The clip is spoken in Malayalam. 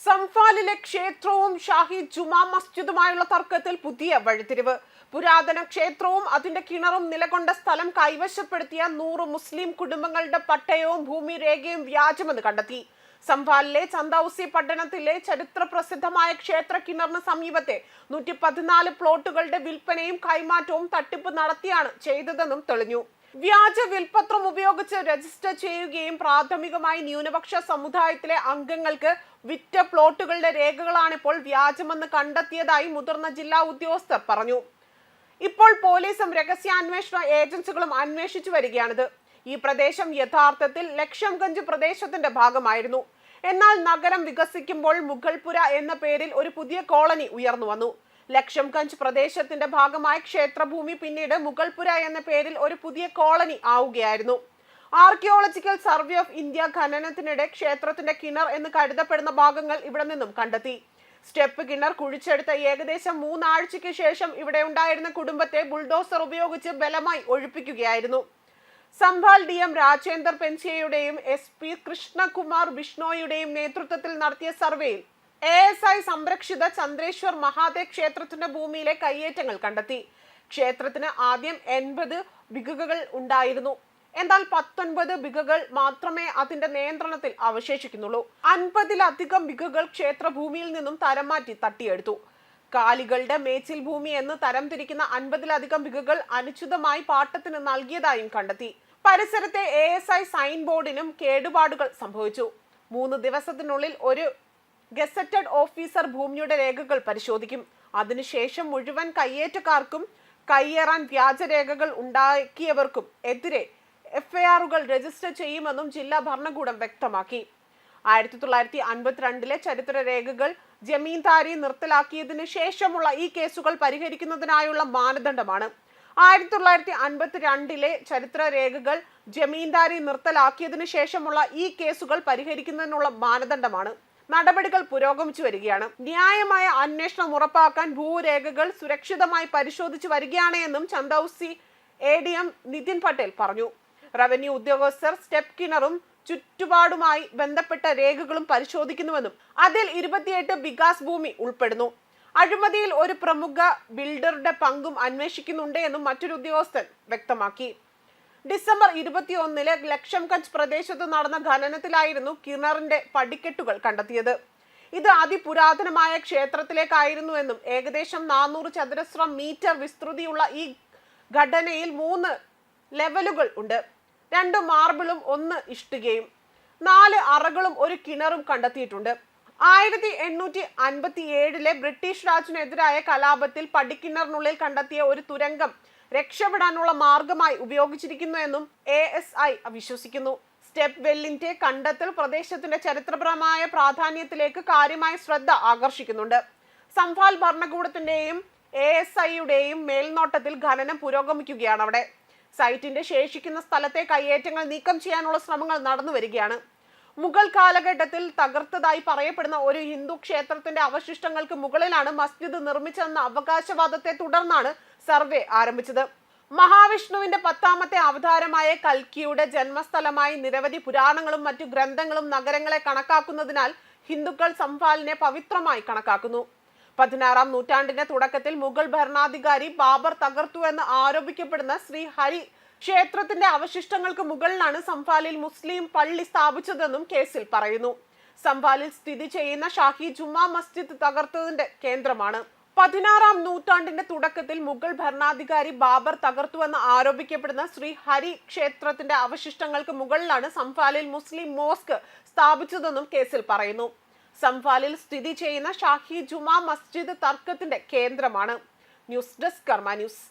സംഫാലിലെ ക്ഷേത്രവും ഷാഹി ജുമാ മസ്ജിദുമായുള്ള തർക്കത്തിൽ പുതിയ വഴിത്തിരിവ്. പുരാതന ക്ഷേത്രവും അതിന്റെ കിണറും നിലകൊണ്ട സ്ഥലം കൈവശപ്പെടുത്തിയ 100 മുസ്ലിം കുടുംബങ്ങളുടെ പട്ടയവും ഭൂമി രേഖയും വ്യാജമെന്ന് കണ്ടെത്തി. സംഫാലിലെ ചന്ദൌസി പട്ടണത്തിലെ ചരിത്ര പ്രസിദ്ധമായ ക്ഷേത്ര കിണറിന് സമീപത്തെ 114 പ്ലോട്ടുകളുടെ വിൽപ്പനയും കൈമാറ്റവും തട്ടിപ്പ് നടത്തിയാണ് ചെയ്തതെന്നും തെളിഞ്ഞു. വ്യാജ വിൽപത്രം ഉപയോഗിച്ച് രജിസ്റ്റർ ചെയ്യുകയും പ്രാഥമികമായി ന്യൂനപക്ഷ സമുദായത്തിലെ അംഗങ്ങൾക്ക് വിറ്റ പ്ലോട്ടുകളുടെ രേഖകളാണിപ്പോൾ വ്യാജമെന്ന് കണ്ടെത്തിയതായി മുതിർന്ന ജില്ലാ ഉദ്യോഗസ്ഥർ പറഞ്ഞു. ഇപ്പോൾ പോലീസും രഹസ്യാന്വേഷണ ഏജൻസികളും അന്വേഷിച്ചു വരികയാണിത്. ഈ പ്രദേശം യഥാർത്ഥത്തിൽ ലക്ഷംഗഞ്ച് പ്രദേശത്തിന്റെ ഭാഗമായിരുന്നു. എന്നാൽ നഗരം വികസിക്കുമ്പോൾ മുഗൾപുര എന്ന പേരിൽ ഒരു പുതിയ കോളനി ഉയർന്നു വന്നു. ലക്ഷംഗഞ്ച് പ്രദേശത്തിന്റെ ഭാഗമായ ക്ഷേത്രഭൂമി പിന്നീട് മുഗൾപുര എന്ന പേരിൽ ഒരു പുതിയ കോളനി ആവുകയായിരുന്നു. ആർക്കിയോളജിക്കൽ സർവേ ഓഫ് ഇന്ത്യ ഖനനത്തിനിടെ ക്ഷേത്രത്തിന്റെ കിണർ എന്ന് കരുതപ്പെടുന്ന ഭാഗങ്ങൾ ഇവിടെ നിന്നും കണ്ടെത്തി. സ്റ്റെപ്പ് കിണർ കുഴിച്ചെടുത്ത ഏകദേശം 3 ആഴ്ചയ്ക്ക് ശേഷം ഇവിടെ ഉണ്ടായിരുന്ന കുടുംബത്തെ ബുൾഡോസർ ഉപയോഗിച്ച് ബലമായി ഒഴിപ്പിക്കുകയായിരുന്നു. സംഭാൽ DM രാജേന്ദർ പെൻസിയയുടെയും SP കൃഷ്ണകുമാർ ബിഷ്ണോയുടെയും നേതൃത്വത്തിൽ നടത്തിയ സർവേയിൽ ASI സംരക്ഷിത ചന്ദ്രേശ്വർ മഹാദേവ് ക്ഷേത്രത്തിന്റെ ഭൂമിയിലെ കയ്യേറ്റങ്ങൾ കണ്ടെത്തി. ക്ഷേത്രത്തിന് ആദ്യം 80 ബിഗുകൾ ഉണ്ടായിരുന്നു. എന്നാൽ 19 ബിഗുകൾ മാത്രമേ അതിന്റെ നിയന്ത്രണത്തിൽ അവശേഷിക്കുന്നുള്ളൂ. 50-ലധികം ബിഗുകൾ ക്ഷേത്രഭൂമിയിൽ നിന്നും തരം മാറ്റി തട്ടിയെടുത്തു. കാലികളുടെ മേച്ചിൽ ഭൂമി എന്ന് തരംതിരിക്കുന്ന 50-ലധികം ബിഗുകൾ അനുചിതമായി പാട്ടത്തിന് നൽകിയതായും കണ്ടെത്തി. പരിസരത്തെ ASI സൈൻ ബോർഡിനും കേടുപാടുകൾ സംഭവിച്ചു. 3 ദിവസത്തിനുള്ളിൽ ഒരു ഗസറ്റഡ് ഓഫീസർ ഭൂമിയുടെ രേഖകൾ പരിശോധിക്കും. അതിനുശേഷം മുഴുവൻ കയ്യേറ്റക്കാർക്കും കയ്യേറാൻ വ്യാജരേഖകൾ ഉണ്ടാക്കിയവർക്കും എതിരെ FIRകൾ രജിസ്റ്റർ ചെയ്യുമെന്നും ജില്ലാ ഭരണകൂടം വ്യക്തമാക്കി. 1952-ലെ ചരിത്ര രേഖകൾ ജമീന്ദാരി നിർത്തലാക്കിയതിനു ശേഷമുള്ള ഈ കേസുകൾ പരിഹരിക്കുന്നതിനായുള്ള മാനദണ്ഡമാണ്. 1952-ലെ ചരിത്ര രേഖകൾ ജമീന്ദാരി നിർത്തലാക്കിയതിനു ശേഷമുള്ള ഈ കേസുകൾ പരിഹരിക്കുന്നതിനുള്ള മാനദണ്ഡമാണ്. നടപടികൾ പുരോഗമിച്ചു വരികയാണ്. ന്യായമായ അന്വേഷണം ഉറപ്പാക്കാൻ ഭൂരേഖകൾ സുരക്ഷിതമായി പരിശോധിച്ചു വരികയാണ് എന്നും ചന്ദൌസി ADM നിതിൻ പട്ടേൽ പറഞ്ഞു. റവന്യൂ ഉദ്യോഗസ്ഥർ സ്റ്റെപ്പ് കിണറും ചുറ്റുപാടുമായി ബന്ധപ്പെട്ട രേഖകളും പരിശോധിക്കുന്നുവെന്നും അതിൽ 28 ബിഗാസ് ഭൂമി ഉൾപ്പെടുന്നു. അഴിമതിയിൽ ഒരു പ്രമുഖ ബിൽഡറുടെ പങ്കും അന്വേഷിക്കുന്നുണ്ട് എന്നും മറ്റൊരു ഉദ്യോഗസ്ഥൻ വ്യക്തമാക്കി. ഡിസംബർ 21-ന് ലക്ഷംഗഞ്ച് പ്രദേശത്ത് നടന്ന ഖനനത്തിലായിരുന്നു കിണറിന്റെ പടിക്കെട്ടുകൾ കണ്ടെത്തിയത്. ഇത് അതിപുരാതനമായ ക്ഷേത്രത്തിലേക്കായിരുന്നുവെന്നും ഏകദേശം 400 ചതുരശ്ര മീറ്റർ വിസ്തൃതിയുള്ള ഈ ഘടനയിൽ 3 ലെവലുകൾ ഉണ്ട്. 2 മാർബിളും 1 ഇഷ്ടികയും 4 അറകളും ഒരു കിണറും കണ്ടെത്തിയിട്ടുണ്ട്. 1857-ലെ ബ്രിട്ടീഷ് രാജിനെതിരായ കലാപത്തിൽ പടിക്കിണറിനുള്ളിൽ കണ്ടെത്തിയ ഒരു തുരങ്കം രക്ഷപ്പെടാനുള്ള മാർഗമായി ഉപയോഗിച്ചിരിക്കുന്നു എന്നും ASI വിശ്വസിക്കുന്നു. സ്റ്റെപ്പ് വെല്ലിന്റെ കണ്ടെത്തൽ പ്രദേശത്തിന്റെ ചരിത്രപരമായ പ്രാധാന്യത്തിലേക്ക് കാര്യമായ ശ്രദ്ധ ആകർഷിക്കുന്നുണ്ട്. സംഫാൽ ഭരണകൂടത്തിന്റെയും ASIയുടെയും മേൽനോട്ടത്തിൽ ഖനനം പുരോഗമിക്കുകയാണ്. അവിടെ സൈറ്റിന്റെ ശേഷിക്കുന്ന സ്ഥലത്തെ കയ്യേറ്റങ്ങൾ നീക്കം ചെയ്യാനുള്ള ശ്രമങ്ങൾ നടന്നു വരികയാണ്. മുഗൾ കാലഘട്ടത്തിൽ തകർത്തതായി പറയപ്പെടുന്ന ഒരു ഹിന്ദു ക്ഷേത്രത്തിന്റെ അവശിഷ്ടങ്ങൾക്ക് മുകളിലാണ് മസ്ജിദ് നിർമ്മിച്ചതെന്ന അവകാശവാദത്തെ തുടർന്നാണ് സർവേ ആരംഭിച്ചത്. മഹാവിഷ്ണുവിന്റെ 10ാമത്തെ അവതാരമായ കൽക്കിയുടെ ജന്മസ്ഥലമായി നിരവധി പുരാണങ്ങളും മറ്റു ഗ്രന്ഥങ്ങളും നഗരങ്ങളെ കണക്കാക്കുന്നതിനാൽ ഹിന്ദുക്കൾ സംഫാലിനെ പവിത്രമായി കണക്കാക്കുന്നു. 16-ാം നൂറ്റാണ്ടിന്റെ തുടക്കത്തിൽ മുഗൾ ഭരണാധികാരി ബാബർ തകർത്തുവെന്ന് ആരോപിക്കപ്പെടുന്ന ശ്രീ ഹരി ക്ഷേത്രത്തിന്റെ അവശിഷ്ടങ്ങൾക്ക് മുകളിലാണ് സംഫാലിൽ മുസ്ലിം പള്ളി സ്ഥാപിച്ചതെന്നും കേസിൽ പറയുന്നു. സംഫാലിൽ സ്ഥിതി ചെയ്യുന്ന ഷാഹി ജുമാ മസ്ജിദ് തകർത്തതിന്റെ കേന്ദ്രമാണ്. 16-ാം നൂറ്റാണ്ടിന്റെ തുടക്കത്തിൽ മുഗൾ ഭരണാധികാരി ബാബർ തകർത്തുവെന്ന് ആരോപിക്കപ്പെടുന്ന ശ്രീ ഹരി ക്ഷേത്രത്തിന്റെ അവശിഷ്ടങ്ങൾക്ക് മുകളിലാണ് സംഫാലിൽ മുസ്ലിം മോസ്ക് സ്ഥാപിച്ചതെന്നും കേസിൽ പറയുന്നു. സംഫാലിൽ സ്ഥിതി ചെയ്യുന്ന ഷാഹി ജുമാ മസ്ജിദ് തർക്കത്തിന്റെ കേന്ദ്രമാണ്. ന്യൂസ് ഡെസ്ക് കർമ്മ ന്യൂസ്.